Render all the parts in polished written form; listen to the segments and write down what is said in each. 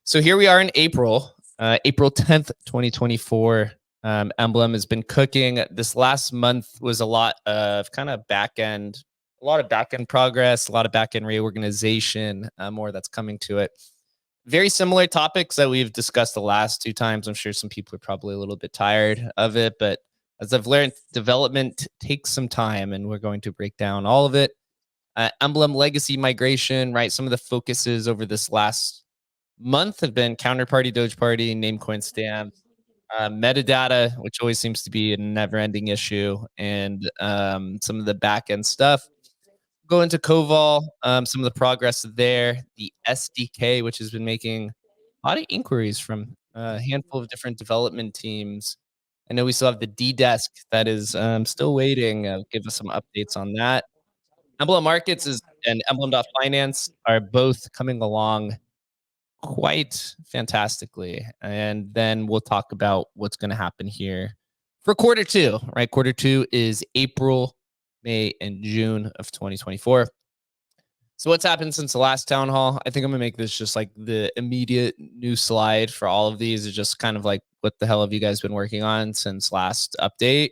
So here we are in April, April 10th, 2024. Emblem has been cooking. This last month was a lot of kind of a lot of back end progress, a lot of back end reorganization, more that's coming to it. Very similar topics that we've discussed the last two times. I'm sure some people are probably a little bit tired of it, but as I've learned, development takes some time and we're going to break down all of it. Emblem Legacy migration, right? Some of the focuses over this last month have been counterparty, Doge Party, Namecoin stamps, metadata, which always seems to be a never-ending issue, and some of the back-end stuff. Go into Koval, some of the progress there, the SDK, which has been making a lot of inquiries from a handful of different development teams. I know we still have the D desk that is still waiting. Give us some updates on that. Emblem Markets is and Emblem Finance are both coming along quite fantastically. And then we'll talk about what's going to happen here for quarter two, right? Quarter two is April, May, and June of 2024. So what's happened since the last town hall? I think I'm gonna make this just like the immediate new slide for all of these. Is just kind of like what the hell have you guys been working on since last update?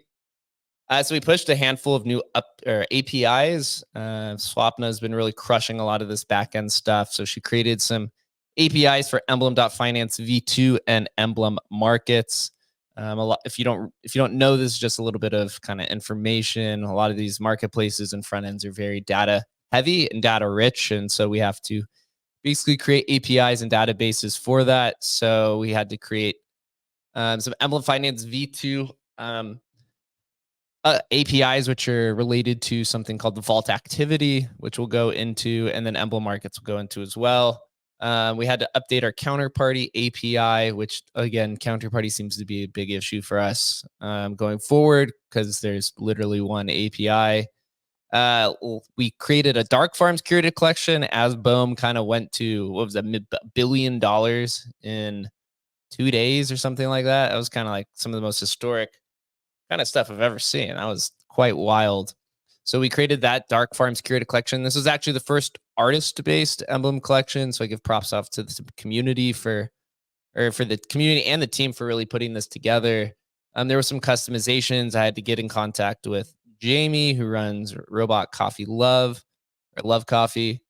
So we pushed a handful of new APIs. Swapna has been really crushing a lot of this backend stuff. So she created some APIs for Emblem.finance v2 and Emblem Markets. If you don't know this, just a little bit of kind of information. A lot of these marketplaces and front ends are very data heavy and data rich, and so we have to basically create APIs and databases for that. So we had to create some Emblem Finance v2 APIs, which are related to something called the Vault activity, which we'll go into, and then Emblem Markets will go into as well. We had to update our counterparty API, which again, counterparty seems to be a big issue for us going forward because there's literally one API. We created a dark farms curated collection as Bohm kind of went to, what was that, $1 billion in 2 days or something like that. That was kind of like some of the most historic kind of stuff I've ever seen. That was quite wild. So we created that Dark Farms curated collection. This was actually the first artist-based emblem collection. So I give props off to the community for the community and the team for really putting this together. There were some customizations. I had to get in contact with Jamie, who runs Robot Coffee Love or Love Coffee,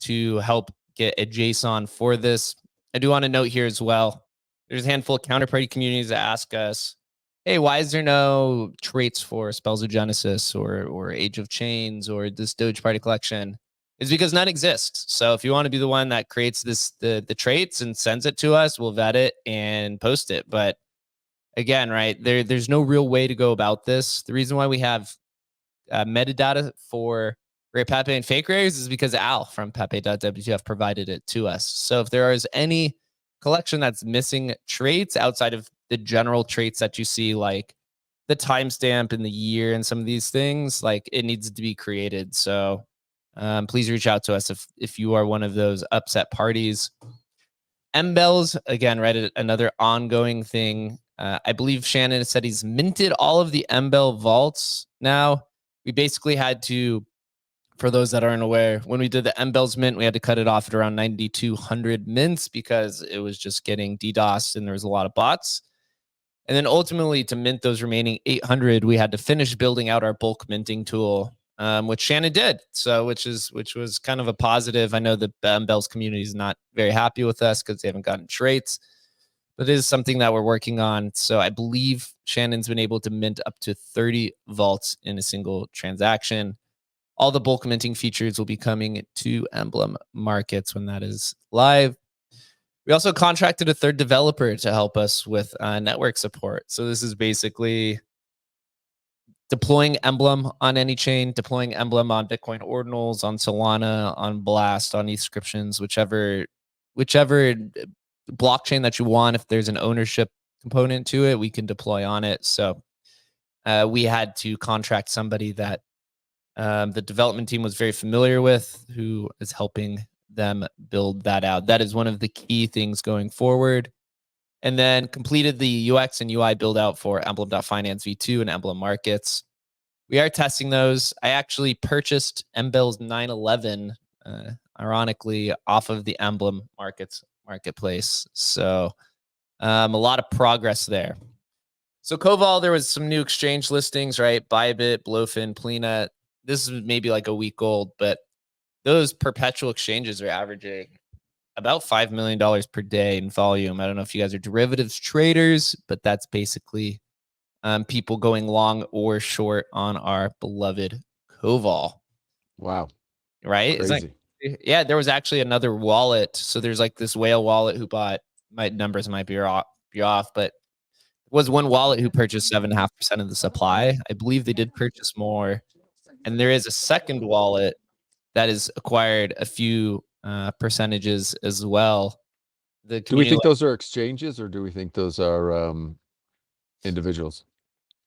to help get a JSON for this. I do want to note here as well, there's a handful of counterparty communities that ask us, hey, why is there no traits for Spells of Genesis or Age of Chains or this Doge Party collection? It's because none exists. So if you want to be the one that creates the traits and sends it to us, we'll vet it and post it. But again, right, there's no real way to go about this. The reason why we have metadata for rare Pepe and fake rares is because Al from Pepe.wtf provided it to us. So if there is any collection that's missing traits outside of the general traits that you see, like the timestamp and the year and some of these things, like it needs to be created. So please reach out to us if you are one of those upset parties. Embels, again, right, another ongoing thing. I believe Shannon said he's minted all of the Emblem vaults now. We basically had to, for those that aren't aware, when we did the Embels mint, we had to cut it off at around 9,200 mints because it was just getting DDoS and there was a lot of bots. And then ultimately, to mint those remaining 800, we had to finish building out our bulk minting tool, which Shannon did. So, which was kind of a positive. I know the Embels community is not very happy with us because they haven't gotten traits, but it is something that we're working on. So I believe Shannon's been able to mint up to 30 vaults in a single transaction. All the bulk minting features will be coming to Emblem Markets when that is live. We also contracted a third developer to help us with network support. So this is basically deploying Emblem on any chain, deploying Emblem on Bitcoin ordinals, on Solana, on Blast, on Ether, whichever blockchain that you want. If there's an ownership component to it, we can deploy on it. So we had to contract somebody that the development team was very familiar with, who is helping them build that out. That is one of the key things going forward. And then completed the UX and UI build out for Emblem.finance v2 and Emblem Markets. We are testing those. I actually purchased Embel's 911, ironically, off of the Emblem Markets marketplace. So a lot of progress there. So Koval, there was some new exchange listings, right? Bybit, Blowfin, Plena. This is maybe like a week old, but those perpetual exchanges are averaging about $5 million per day in volume. I don't know if you guys are derivatives traders, but that's basically people going long or short on our beloved Koval. Wow. Right? Crazy. Yeah, there was actually another wallet. So there's like this whale wallet who bought, my numbers might be off, but was one wallet who purchased 7.5% of the supply. I believe they did purchase more. And there is a second wallet that has acquired a few percentages as well. Do we think those are exchanges, or do we think those are individuals?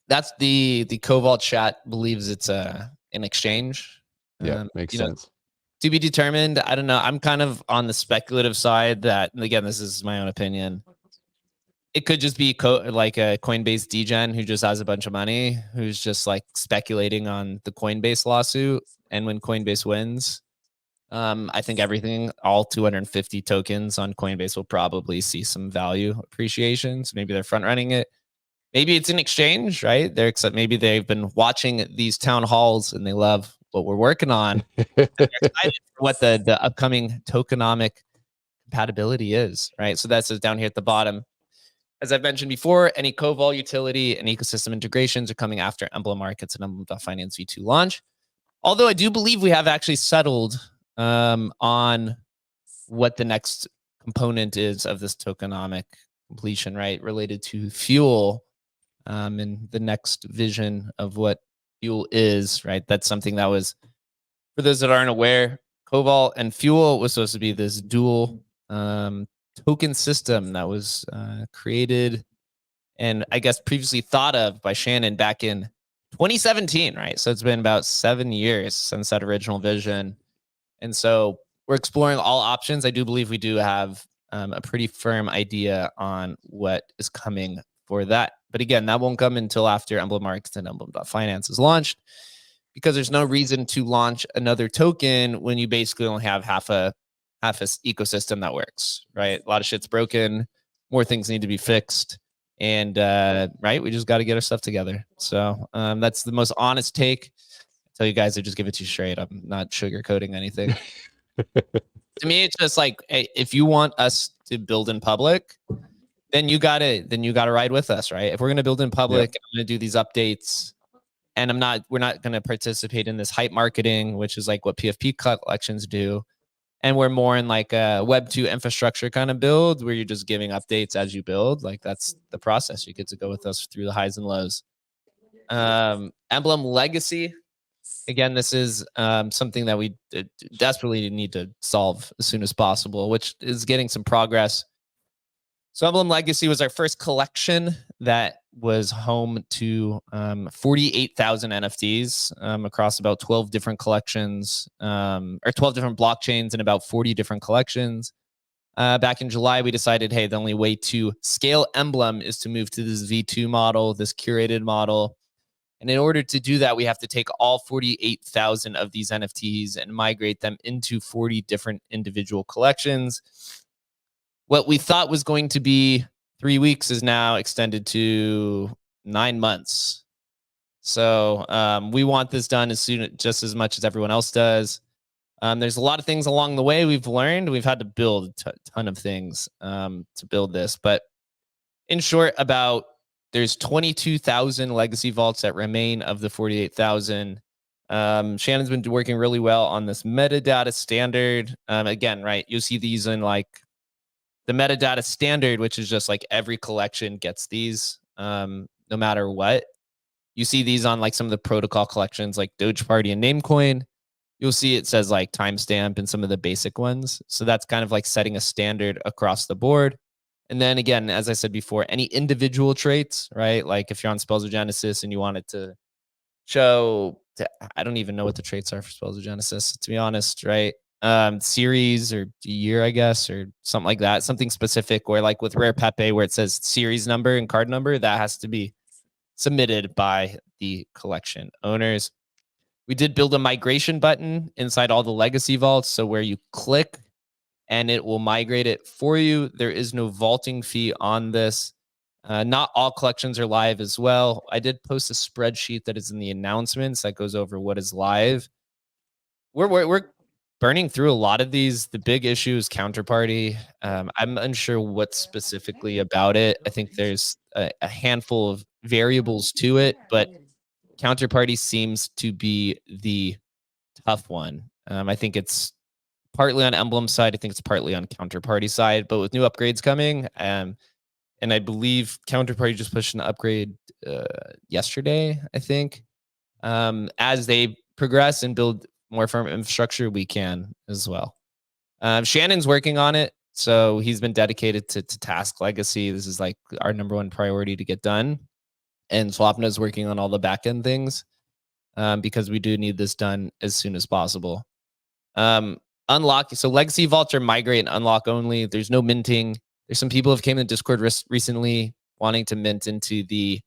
That's the Koval chat believes it's an exchange. Yeah, makes sense. To be determined. I don't know. I'm kind of on the speculative side that, again, this is my own opinion. It could just be like a Coinbase degen who just has a bunch of money, who's just like speculating on the Coinbase lawsuit. And when Coinbase wins, I think all 250 tokens on Coinbase will probably see some value appreciation. So maybe they're front running it. Maybe it's an exchange, right? Maybe they've been watching these town halls and they love what we're working on. They're excited for what the upcoming tokenomic compatibility is, right? So that's down here at the bottom. As I've mentioned before, any Koval utility and ecosystem integrations are coming after Emblem Markets and Emblem Finance V2 launch. Although I do believe we have actually settled on what the next component is of this tokenomic completion, right? Related to fuel and the next vision of what fuel is, right? That's something that was, for those that aren't aware, Koval and fuel was supposed to be this dual token system that was created and I guess previously thought of by Shannon back in 2017, right? So it's been about 7 years since that original vision. And so we're exploring all options. I do believe we do have a pretty firm idea on what is coming for that. But again, that won't come until after Emblem Markets and Emblem Finance is launched, because there's no reason to launch another token when you basically only have half a ecosystem that works, right? A lot of shit's broken. More things need to be fixed. And right, we just got to get our stuff together. So that's the most honest take. I tell you guys, I just give it to you straight. I'm not sugarcoating anything. To me, it's just like, hey, if you want us to build in public, then you gotta ride with us, right? If we're gonna build in public, yep. I'm gonna do these updates, and we're not gonna participate in this hype marketing, which is like what PFP collections do. And we're more in like a Web2 infrastructure kind of build where you're just giving updates as you build. Like that's the process. You get to go with us through the highs and lows. Emblem Legacy. Again, this is something that we desperately need to solve as soon as possible, which is getting some progress. So Emblem Legacy was our first collection that was home to 48,000 NFTs across about 12 different collections, or 12 different blockchains and about 40 different collections. Back in July, we decided, hey, the only way to scale Emblem is to move to this V2 model, this curated model. And in order to do that, we have to take all 48,000 of these NFTs and migrate them into 40 different individual collections. What we thought was going to be 3 weeks is now extended to 9 months. So we want this done just as much as everyone else does. There's a lot of things along the way we've learned. We've had to build a ton of things to build this. But in short, there's 22,000 legacy vaults that remain of the 48,000. Shannon's been working really well on this metadata standard. Again, right, you'll see these in like the metadata standard, which is just like every collection gets these no matter what. You see these on like some of the protocol collections like Doge Party and Namecoin. You'll see it says like timestamp and some of the basic ones. So that's kind of like setting a standard across the board. And then again, as I said before, any individual traits, right? Like if you're on Spells of Genesis and you want it to show, I don't even know what the traits are for Spells of Genesis, to be honest, right? Series or year, I guess, or something like that, something specific, or like with Rare Pepe where it says series number and card number, that has to be submitted by the collection owners. We did build a migration button inside all the legacy vaults. So where you click and it will migrate it for you. There is no vaulting fee on this. Not all collections are live as well. I did post a spreadsheet that is in the announcements that goes over what is live. We're burning through a lot of these. The big issue is counterparty. I'm unsure what specifically about it. I think there's a handful of variables to it, but counterparty seems to be the tough one. I think it's partly on Emblem side. I think it's partly on counterparty side, but with new upgrades coming, and I believe counterparty just pushed an upgrade yesterday, I think. As they progress and build more firm infrastructure, we can as well. Shannon's working on it, so he's been dedicated to task legacy. This is like our #1 priority to get done. And Swapna is working on all the backend things because we do need this done as soon as possible. Unlock. So legacy vaults are migrate and unlock only. There's no minting. There's some people who came in Discord recently wanting to mint into the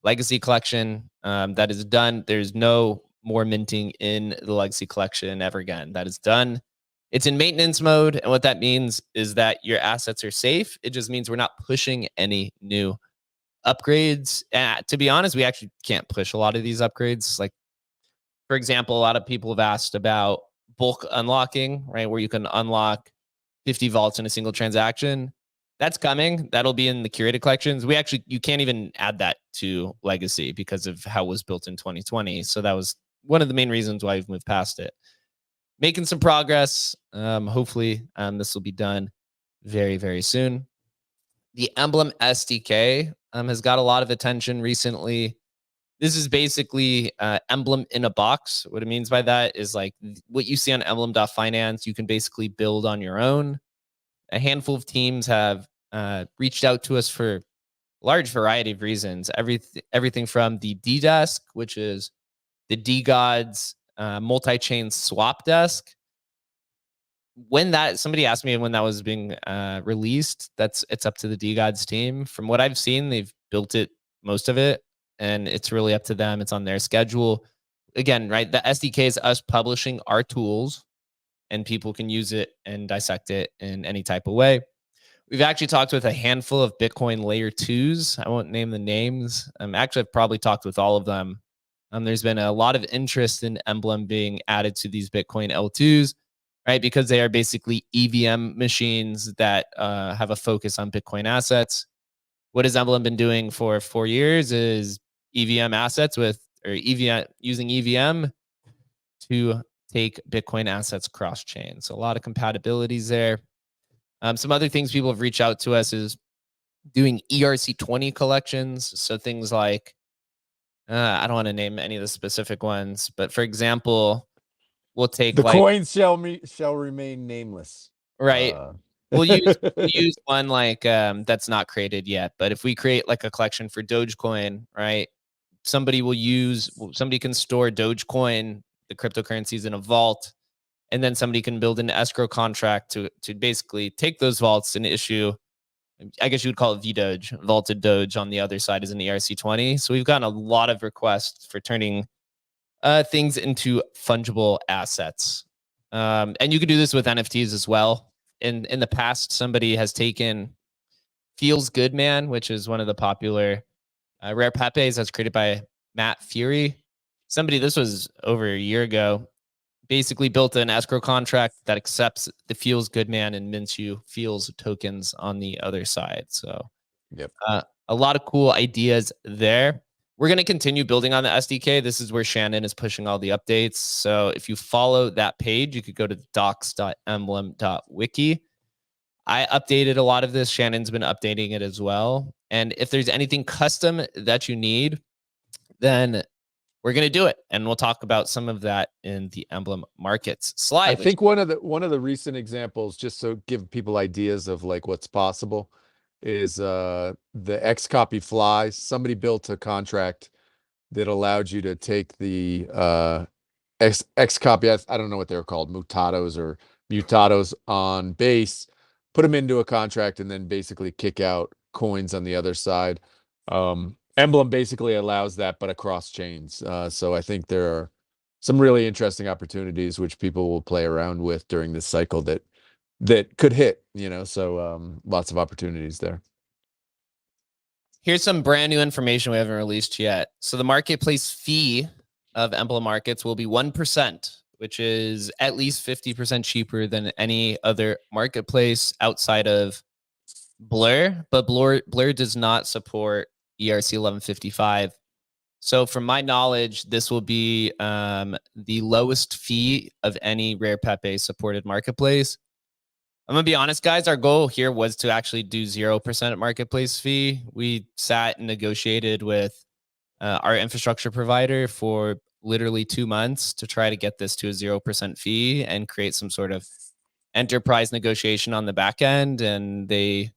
legacy collection. That is done. There's no more minting in the legacy collection ever again. That is done. It's in maintenance mode. And what that means is that your assets are safe. It just means we're not pushing any new upgrades. To be honest, we actually can't push a lot of these upgrades. Like, for example, a lot of people have asked about bulk unlocking, right? Where you can unlock 50 vaults in a single transaction. That's coming. That'll be in the curated collections. You can't even add that to legacy because of how it was built in 2020. So that was one of the main reasons why we've moved past it. Making some progress. Hopefully, this will be done very, very soon. The Emblem SDK has got a lot of attention recently. This is basically Emblem in a box. What it means by that is like what you see on Emblem.finance, you can basically build on your own. A handful of teams have reached out to us for a large variety of reasons. Everything from the D desk, which is the D Gods multi-chain swap desk. Somebody asked me when that was being released, it's up to the D Gods team. From what I've seen, they've built it, most of it, and it's really up to them. It's on their schedule. Again, right? The SDK is us publishing our tools, and people can use it and dissect it in any type of way. We've actually talked with a handful of Bitcoin layer 2s. I won't name the names. Actually, I've probably talked with all of them. There's been a lot of interest in Emblem being added to these Bitcoin L2s, right? Because they are basically EVM machines that have a focus on Bitcoin assets. What has Emblem been doing for 4 years is EVM assets using EVM to take Bitcoin assets cross-chain. So a lot of compatibilities there. Some other things people have reached out to us is doing ERC20 collections. So things like, I don't want to name any of the specific ones, but for example, we'll take the coins shall remain nameless. Right. We'll use one like that's not created yet. But if we create like a collection for Dogecoin, right? Somebody can store Dogecoin, the cryptocurrencies, in a vault, and then somebody can build an escrow contract to basically take those vaults and issue, I guess you would call it VDoge, vaulted Doge on the other side is an ERC20. So we've gotten a lot of requests for turning things into fungible assets. And you can do this with NFTs as well. In the past, somebody has taken Feels Good Man, which is one of the popular rare Pepes that's created by Matt Fury. This was over a year ago, basically built an escrow contract that accepts the Feels Good Man and mints you Feels tokens on the other side. So yep. A lot of cool ideas there. We're going to continue building on the SDK. This is where Shannon is pushing all the updates. So if you follow that page, you could go to docs.emblem.wiki. I updated a lot of this. Shannon's been updating it as well. And if there's anything custom that you need, then we're going to do it. And we'll talk about some of that in the Emblem Markets slide. I think one of the recent examples, just so give people ideas of like what's possible, is the Xcopy flies. Somebody built a contract that allowed you to take the Xcopy, I don't know what they're called, mutados on base, put them into a contract, and then basically kick out coins on the other side. Emblem basically allows that, but across chains. So I think there are some really interesting opportunities which people will play around with during this cycle that that could hit, you know, so lots of opportunities there. Here's some brand new information we haven't released yet. So the marketplace fee of Emblem Markets will be 1%, which is at least 50% cheaper than any other marketplace outside of Blur, but Blur does not support ERC 1155. So from my knowledge, this will be the lowest fee of any Rare Pepe supported marketplace. I'm gonna be honest, guys. Our goal here was to actually do 0% marketplace fee. We sat and negotiated with our infrastructure provider for literally 2 months to try to get this to a 0% fee and create some sort of enterprise negotiation on the back end, and they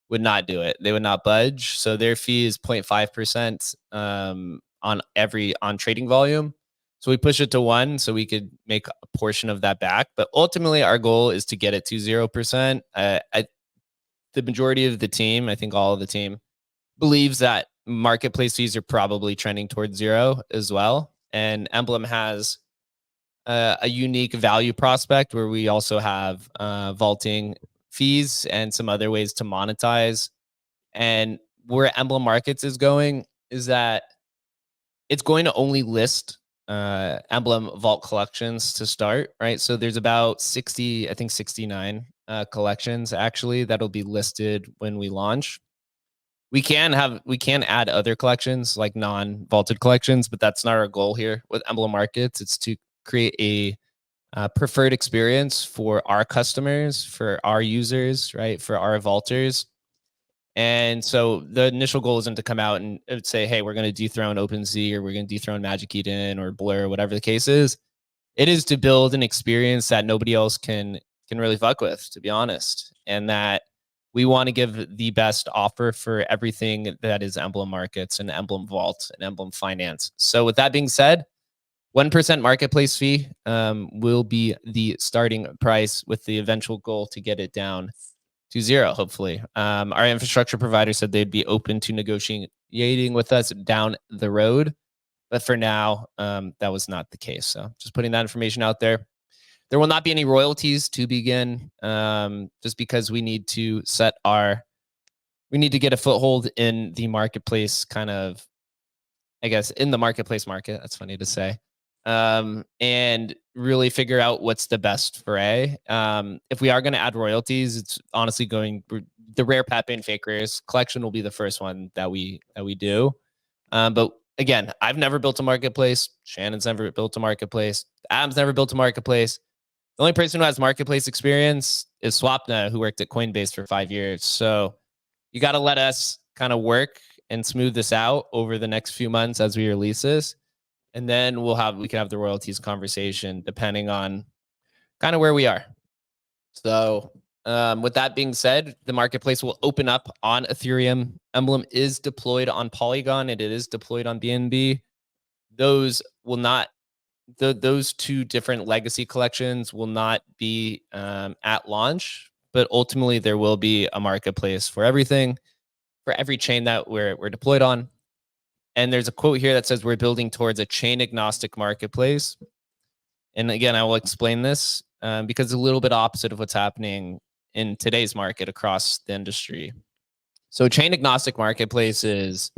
would not do it. They would not budge. So their fee is 0.5% on trading volume. So we push it to 1 so we could make a portion of that back. But ultimately, our goal is to get it to 0%. The majority of the team, I think all of the team, believes that marketplace fees are probably trending towards 0 as well. And Emblem has a unique value prospect where we also have vaulting fees and some other ways to monetize. And where Emblem Markets is going is that it's going to only list Emblem Vault collections to start, right? So there's about 60, I think 69 collections actually that'll be listed when we launch. We can add other collections like non-vaulted collections, but that's not our goal here with Emblem Markets. It's to create a preferred experience for our customers, for our users, right? For our vaulters. And so the initial goal isn't to come out and say, hey, we're going to dethrone OpenSea or we're going to dethrone Magic Eden or Blur, whatever the case is. It is to build an experience that nobody else can really fuck with, to be honest. And that we want to give the best offer for everything that is Emblem Markets and Emblem Vault and Emblem Finance. So with that being said, 1% marketplace fee will be the starting price with the eventual goal to get it down to 0, hopefully. Our infrastructure provider said they'd be open to negotiating with us down the road. But for now, that was not the case. So just putting that information out there. There will not be any royalties to begin, just because we need to get a foothold in the marketplace kind of, I guess, in the marketplace market. That's funny to say. And really figure out what's the best for A. If we are going to add royalties, it's honestly the Rare Pepe and Fake Rares collection will be the first one that we do. But again, I've never built a marketplace. Shannon's never built a marketplace. Adam's never built a marketplace. The only person who has marketplace experience is Swapna, who worked at Coinbase for 5 years. So you got to let us kind of work and smooth this out over the next few months as we release this. And then we can have the royalties conversation depending on kind of where we are. So with that being said, the marketplace will open up on Ethereum. Emblem is deployed on Polygon and it is deployed on BNB. Those two different legacy collections will not be at launch, but ultimately there will be a marketplace for everything, for every chain that we're deployed on. And there's a quote here that says we're building towards a chain agnostic marketplace. And again, I will explain this because it's a little bit opposite of what's happening in today's market across the industry. So chain agnostic marketplace is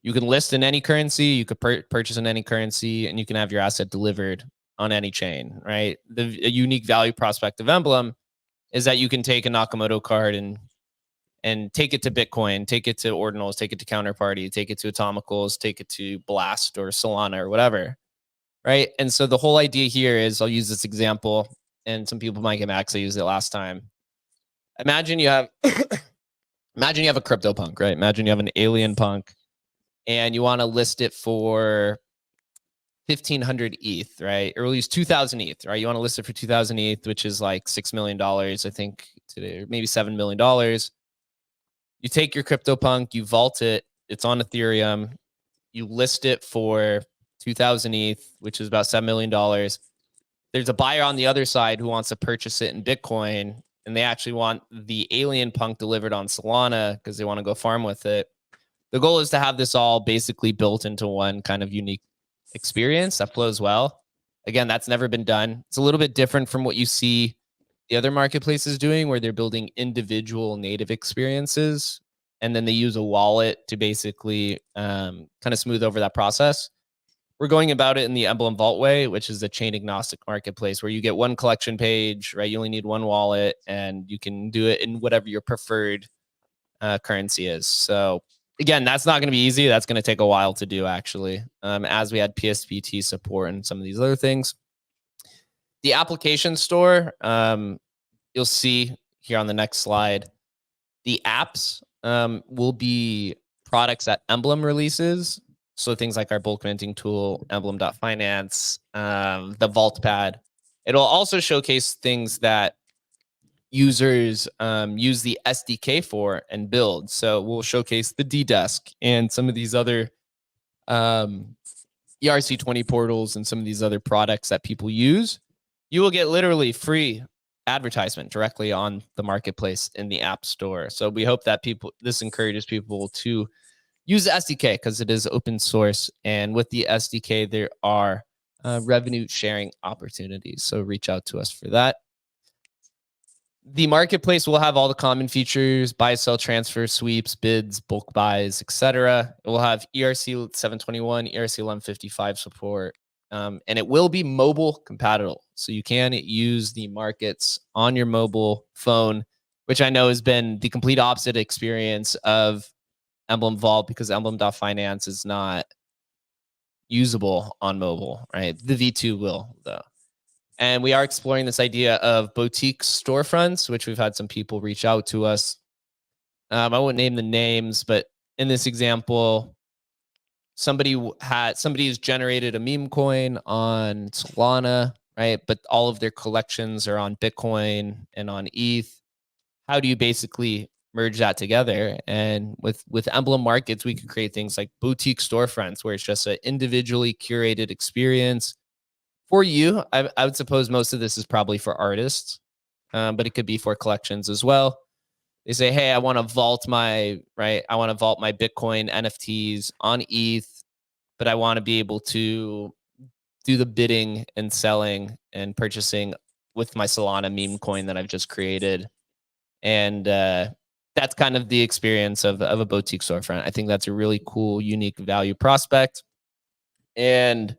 you can list in any currency, you could purchase in any currency, and you can have your asset delivered on any chain, right? A unique value prospect of Emblem is that you can take a Nakamoto card and take it to Bitcoin, take it to Ordinals, take it to Counterparty, take it to Atomicals, take it to Blast or Solana or whatever, right? And so the whole idea here is, I'll use this example, and some people might get mad because I used it last time. Imagine you have, imagine you have a CryptoPunk, right? Imagine you have an alien punk, and you want to list it for 1,500 ETH, right? Or at least 2,000 ETH, right? You want to list it for 2,000 ETH, which is like $6 million, I think, today, or maybe $7 million. You take your CryptoPunk, you vault it, it's on Ethereum, you list it for 2,000 ETH, which is about $7 million. There's a buyer on the other side who wants to purchase it in Bitcoin, and they actually want the alien punk delivered on Solana because they want to go farm with it. The goal is to have this all basically built into one kind of unique experience that flows well. Again, that's never been done. It's a little bit different from what you see the other marketplace is doing, where they're building individual native experiences, and then they use a wallet to basically kind of smooth over that process. We're going about it in the Emblem Vault way, which is a chain agnostic marketplace where you get one collection page, right? You only need one wallet, and you can do it in whatever your preferred currency is. So again, that's not going to be easy. That's going to take a while to do, actually, as we had PSPT support and some of these other things. The application store, you'll see here on the next slide, the apps will be products that Emblem releases. So things like our bulk minting tool, Emblem.finance, the Vaultpad. It'll also showcase things that users use the SDK for and build. So we'll showcase the D-Desk and some of these other ERC20 portals and some of these other products that people use. You will get literally free advertisement directly on the marketplace in the app store. So we hope that this encourages people to use the SDK because it is open source. And with the SDK, there are revenue sharing opportunities. So reach out to us for that. The marketplace will have all the common features: buy, sell, transfer, sweeps, bids, bulk buys, etc. It will have ERC 721, ERC 1155 support, and it will be mobile compatible. So you can use the markets on your mobile phone, which I know has been the complete opposite experience of Emblem Vault, because Emblem.finance is not usable on mobile, right? The V2 will, though. And we are exploring this idea of boutique storefronts, which we've had some people reach out to us. I won't name the names, but in this example, somebody has generated a meme coin on Solana, right? But all of their collections are on Bitcoin and on ETH. How do you basically merge that together? And with Emblem Markets, we could create things like boutique storefronts, where it's just an individually curated experience for you. I would suppose most of this is probably for artists, but it could be for collections as well. They say, hey, I want to vault my Bitcoin NFTs on ETH, but I want to be able to do the bidding and selling and purchasing with my Solana meme coin that I've just created. And that's kind of the experience of a boutique storefront. I think that's a really cool, unique value prospect. And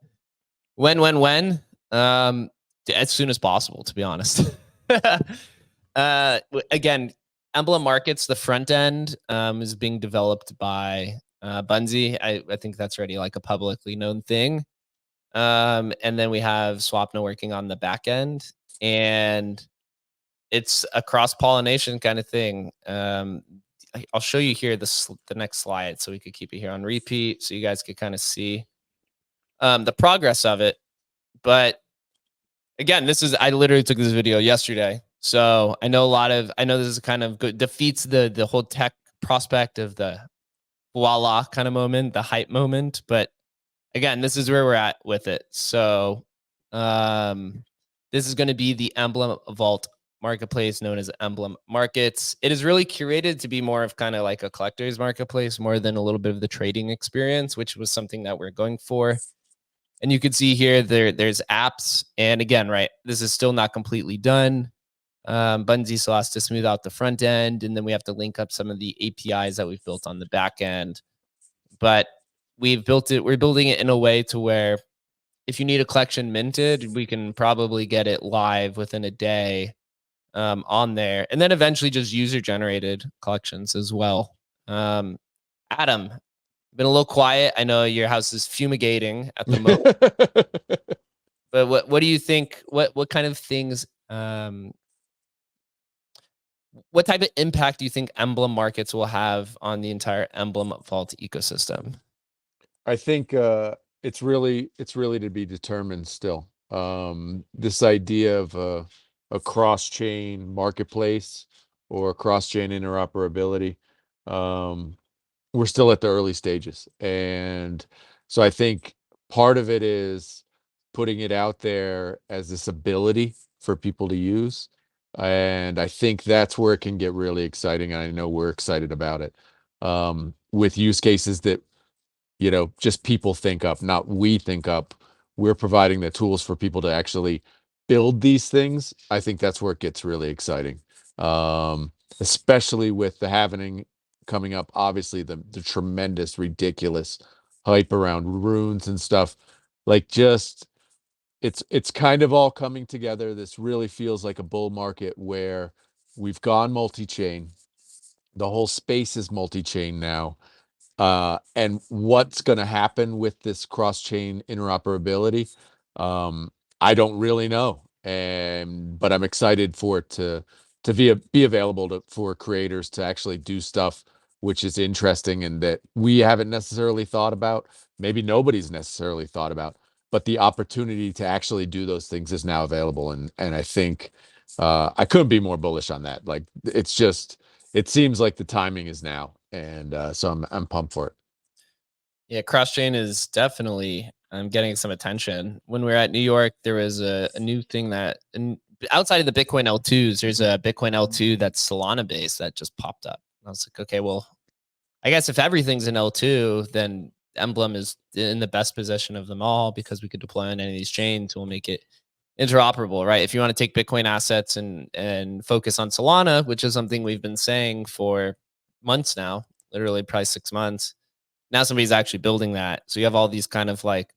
when? As soon as possible, to be honest. Again, Emblem Markets, the front end, is being developed by Bunzi. I think that's already like a publicly known thing. And then we have Swapna working on the back end, and it's a cross-pollination kind of thing. I'll show you here the next slide, so we could keep it here on repeat, so you guys could kind of see the progress of it. But again, I literally took this video yesterday, so I know this is kind of good, defeats the whole tech prospect of the voila kind of moment, the hype moment. But again, this is where we're at with it. So this is going to be the Emblem Vault marketplace, known as Emblem Markets. It is really curated to be more of kind of like a collector's marketplace, more than a little bit of the trading experience, which was something that we're going for. And you can see here, there's apps. And again, right, this is still not completely done. Bunzi still has to smooth out the front end, and then we have to link up some of the APIs that we've built on the back end. But we're building it in a way to where if you need a collection minted, we can probably get it live within a day on there. And then eventually just user-generated collections as well. Adam, been a little quiet. I know your house is fumigating at the moment. But what do you think? What kind of things? What type of impact do you think Emblem Markets will have on the entire Emblem Vault ecosystem? I think it's really to be determined still. This idea of a cross-chain marketplace or cross-chain interoperability, we're still at the early stages. And so I think part of it is putting it out there as this ability for people to use. And I think that's where it can get really exciting. And I know we're excited about it, with use cases that, just people think up, not we think up. We're providing the tools for people to actually build these things, I think that's where it gets really exciting. Especially with the Halvening coming up, obviously the tremendous, ridiculous hype around runes and stuff. Like, just it's kind of all coming together. This really feels like a bull market where we've gone multi-chain. The whole space is multi-chain now. And what's going to happen with this cross-chain interoperability? I don't really know. But I'm excited for it to be available for creators to actually do stuff which is interesting and that we haven't necessarily thought about. Maybe nobody's necessarily thought about, but the opportunity to actually do those things is now available. And I think I couldn't be more bullish on that. Like, it's just, it seems like the timing is now, and so I'm pumped for it. Yeah, cross chain is definitely getting some attention. When we were at New York, there was a new thing that, outside of the Bitcoin L2s, there's a Bitcoin L2 that's Solana based that just popped up. I was like, okay, well, I guess if everything's in L2, then Emblem is in the best position of them all because we could deploy on any of these chains. We'll make it interoperable, right? If you want to take Bitcoin assets and focus on Solana, which is something we've been saying for months now, literally probably 6 months. Now somebody's actually building that. So you have all these kind of like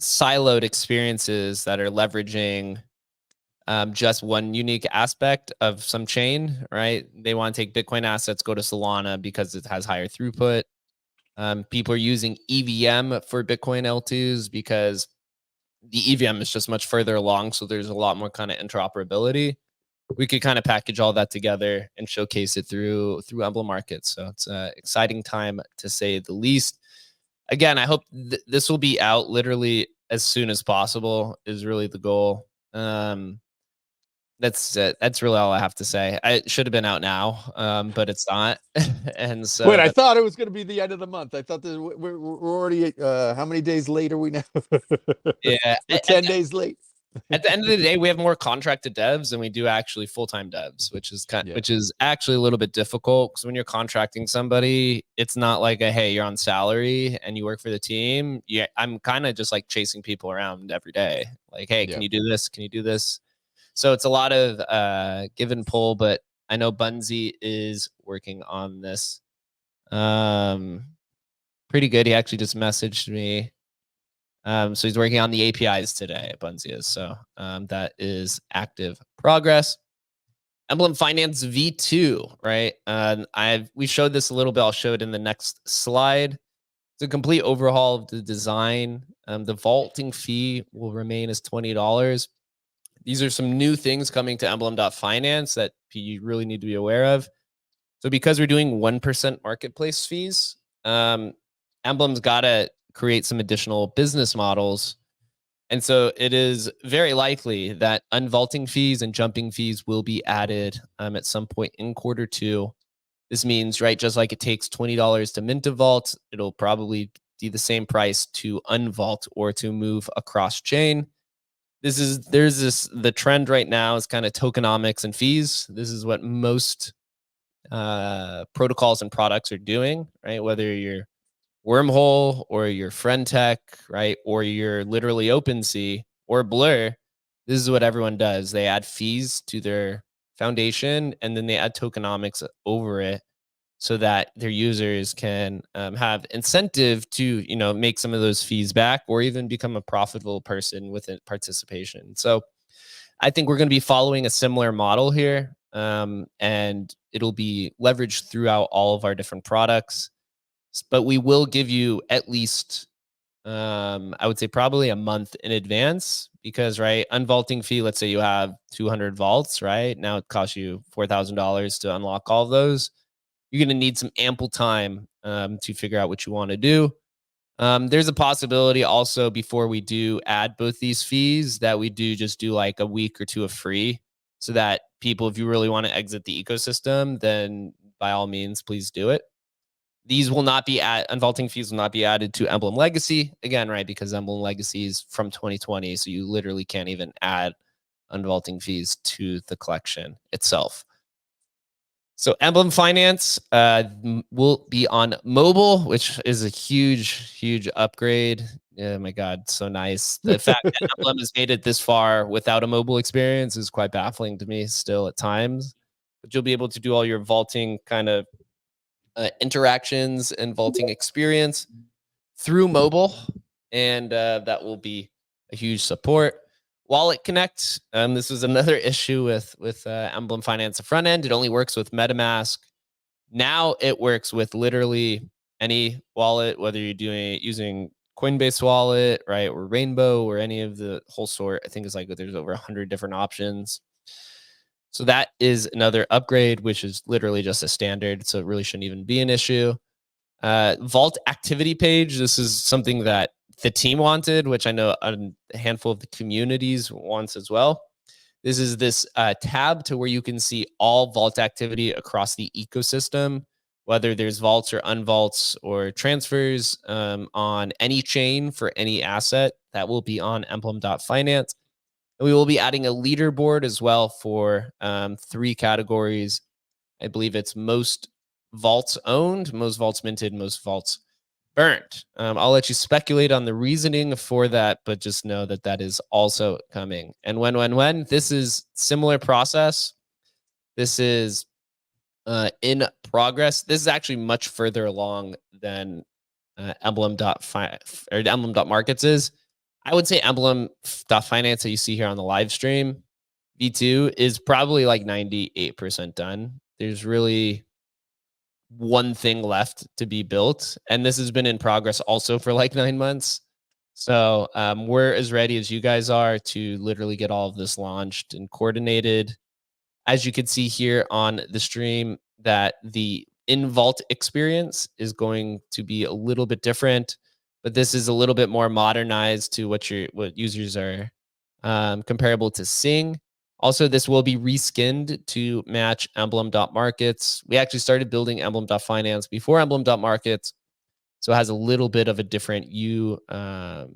siloed experiences that are leveraging just one unique aspect of some chain, right? They want to take Bitcoin assets, go to Solana because it has higher throughput. People are using EVM for Bitcoin L2s because the EVM is just much further along. So there's a lot more kind of interoperability. We could kind of package all that together and showcase it through Emblem Markets. So it's an exciting time to say the least. Again, I hope this will be out literally as soon as possible is really the goal. That's really all I have to say. It should have been out now, but it's not. And so wait, I thought it was going to be the end of the month. I thought that we're already how many days late are we now? yeah, we're 10 days late. At the end of the day, we have more contracted devs than we do actually full-time devs, which is actually a little bit difficult because when you're contracting somebody, it's not like hey, you're on salary and you work for the team. Yeah, I'm kind of just like chasing people around every day. Like, hey, can you do this? Can you do this? So it's a lot of give and pull, but I know Bunzi is working on this. Pretty good. He actually just messaged me. So he's working on the APIs today at Bunzi. So that is active progress. Emblem Finance V2, right? We showed this a little bit. I'll show it in the next slide. It's a complete overhaul of the design. The vaulting fee will remain as $20. These are some new things coming to Emblem.finance that you really need to be aware of. So because we're doing 1% marketplace fees, Emblem's got to create some additional business models. And so it is very likely that unvaulting fees and jumping fees will be added at some point in Q2. This means, right, just like it takes $20 to mint a vault, it'll probably be the same price to unvault or to move across chain. The trend right now is kind of tokenomics and fees. This is what most protocols and products are doing, right? Whether you're Wormhole or your friend tech, right? Or you're literally OpenSea or Blur. This is what everyone does. They add fees to their foundation and then they add tokenomics over it so that their users can have incentive to, make some of those fees back or even become a profitable person with participation. So I think we're going to be following a similar model here, and it'll be leveraged throughout all of our different products. But we will give you at least, I would say probably a month in advance because, right, unvaulting fee, let's say you have 200 vaults, right? Now it costs you $4,000 to unlock all of those. You're going to need some ample time to figure out what you want to do. There's a possibility also before we do add both these fees that we do just do like a week or two of free so that people, if you really want to exit the ecosystem, then by all means, please do it. These will not be unvaulting fees will not be added to Emblem Legacy again, right? Because Emblem Legacy is from 2020, so you literally can't even add unvaulting fees to the collection itself. So Emblem Finance will be on mobile, which is a huge upgrade. Yeah, my God, so nice. The fact that Emblem has made it this far without a mobile experience is quite baffling to me still at times. But you'll be able to do all your vaulting kind of interactions and vaulting experience through mobile, and that will be a huge support. Wallet Connect. This was another issue with Emblem Finance. The front end, it only works with MetaMask. Now it works with literally any wallet, whether you're doing it using Coinbase wallet, right, or Rainbow, or any of the whole sort. I think it's like there's over 100 different options. So that is another upgrade, which is literally just a standard. So it really shouldn't even be an issue. Vault activity page. This is something that the team wanted, which I know a handful of the communities wants as well. This is this tab to where you can see all vault activity across the ecosystem, whether there's vaults or unvaults or transfers on any chain for any asset. That will be on emblem.finance. And we will be adding a leaderboard as well for 3 categories. I believe it's most vaults owned, most vaults minted, most vaults burned. I'll let you speculate on the reasoning for that, but just know that that is also coming. And when this is similar process. This is in progress. This is actually much further along than Emblem.Markets is. I would say Emblem.Finance that you see here on the live stream, V2 is probably like 98% done. There's really one thing left to be built, and this has been in progress also for like 9 months. So we're as ready as you guys are to literally get all of this launched and coordinated. As you can see here on the stream, that the in-vault experience is going to be a little bit different, but this is a little bit more modernized to what users are comparable to seeing. Also, this will be reskinned to match Emblem.Markets. We actually started building Emblem.Finance before Emblem.Markets, so it has a little bit of a different UI, or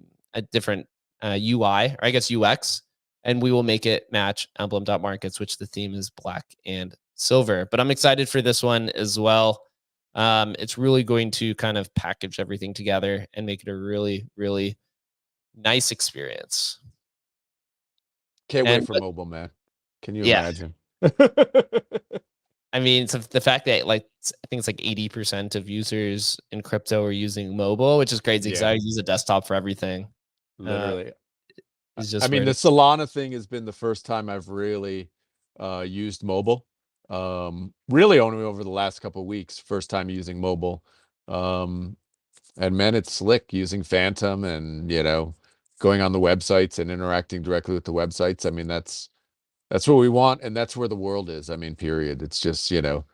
I guess UX, and we will make it match Emblem.Markets, which the theme is black and silver. But I'm excited for this one as well. It's really going to kind of package everything together and make it a really, really nice experience. Can't wait for mobile, man. Can you imagine? I mean, so the fact that I think it's like 80% of users in crypto are using mobile, which is crazy because I use a desktop for everything. Literally. I mean, the Solana thing has been the first time I've really used mobile. Really only over the last couple of weeks, first time using mobile. And man, it's slick using Phantom and, going on the websites and interacting directly with the websites. I mean, that's what we want, and that's where the world is. I mean, period. It's just, people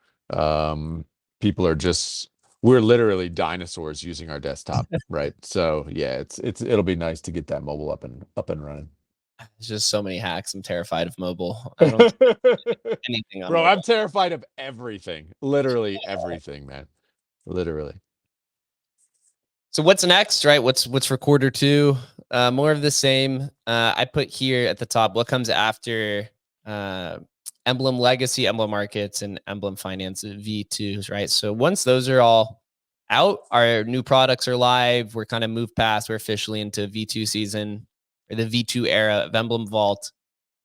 are just, we're literally dinosaurs using our desktop, right? So yeah, it'll be nice to get that mobile up and running. There's just so many hacks. I'm terrified of mobile. I don't do anything on Bro, mobile. I'm terrified of everything. Literally everything, man. Literally. So what's next, right? What's for quarter 2? More of the same. I put here at the top what comes after Emblem Legacy, Emblem Markets, and Emblem Finance V2s, right? So once those are all out, our new products are live. We're kind of moved past. We're officially into V2 season, or the V2 era of Emblem Vault.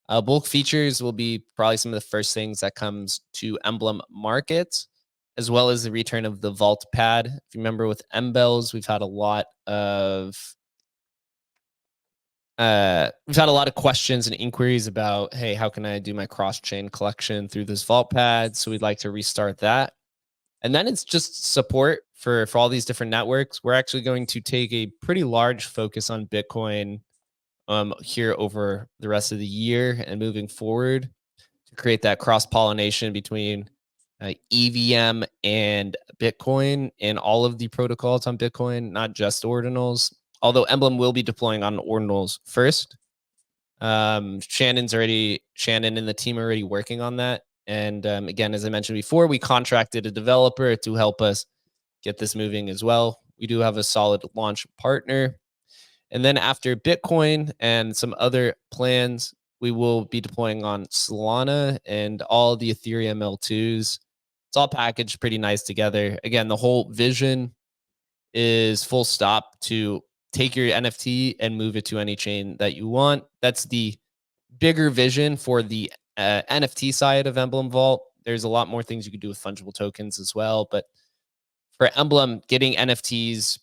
Bulk features will be probably some of the first things that comes to Emblem Markets, as well as the return of the Vaultpad. If you remember with Embels, we've had a lot of questions and inquiries about, hey, how can I do my cross-chain collection through this Vaultpad? So we'd like to restart that. And then it's just support for all these different networks. We're actually going to take a pretty large focus on Bitcoin here over the rest of the year and moving forward to create that cross-pollination between EVM and Bitcoin and all of the protocols on Bitcoin, not just ordinals. Although Emblem will be deploying on ordinals first. Shannon and the team are already working on that. And again, as I mentioned before, we contracted a developer to help us get this moving as well. We do have a solid launch partner. And then after Bitcoin and some other plans, we will be deploying on Solana and all the Ethereum L2s. It's all packaged pretty nice together. Again, the whole vision is full stop to take your NFT and move it to any chain that you want. That's the bigger vision for the NFT side of Emblem Vault. There's a lot more things you could do with fungible tokens as well. But for Emblem, getting NFTs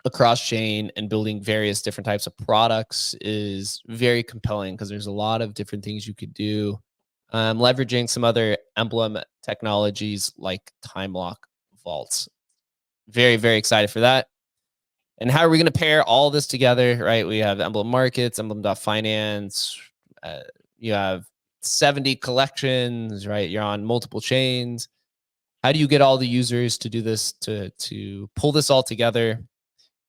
across chain and building various different types of products is very compelling because there's a lot of different things you could do. Leveraging some other Emblem technologies like time lock vaults. Very, very excited for that. And how are we going to pair all this together, right? We have Emblem Markets, Emblem Finance. You have 70 collections, right? You're on multiple chains. How do you get all the users to do this, to pull this all together?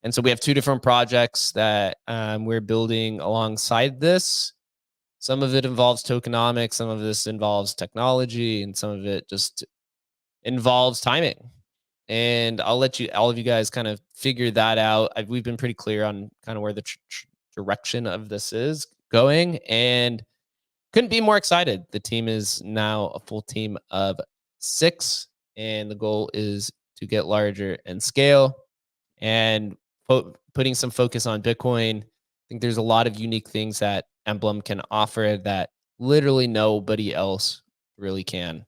And so we have two different projects that we're building alongside this. Some of it involves tokenomics, some of this involves technology, and some of it just involves timing. And I'll let all of you guys kind of figure that out. We've been pretty clear on kind of where the direction of this is going, and couldn't be more excited. The team is now a full team of 6, and the goal is to get larger and scale. And putting some focus on Bitcoin, I think there's a lot of unique things that Emblem can offer that literally nobody else really can.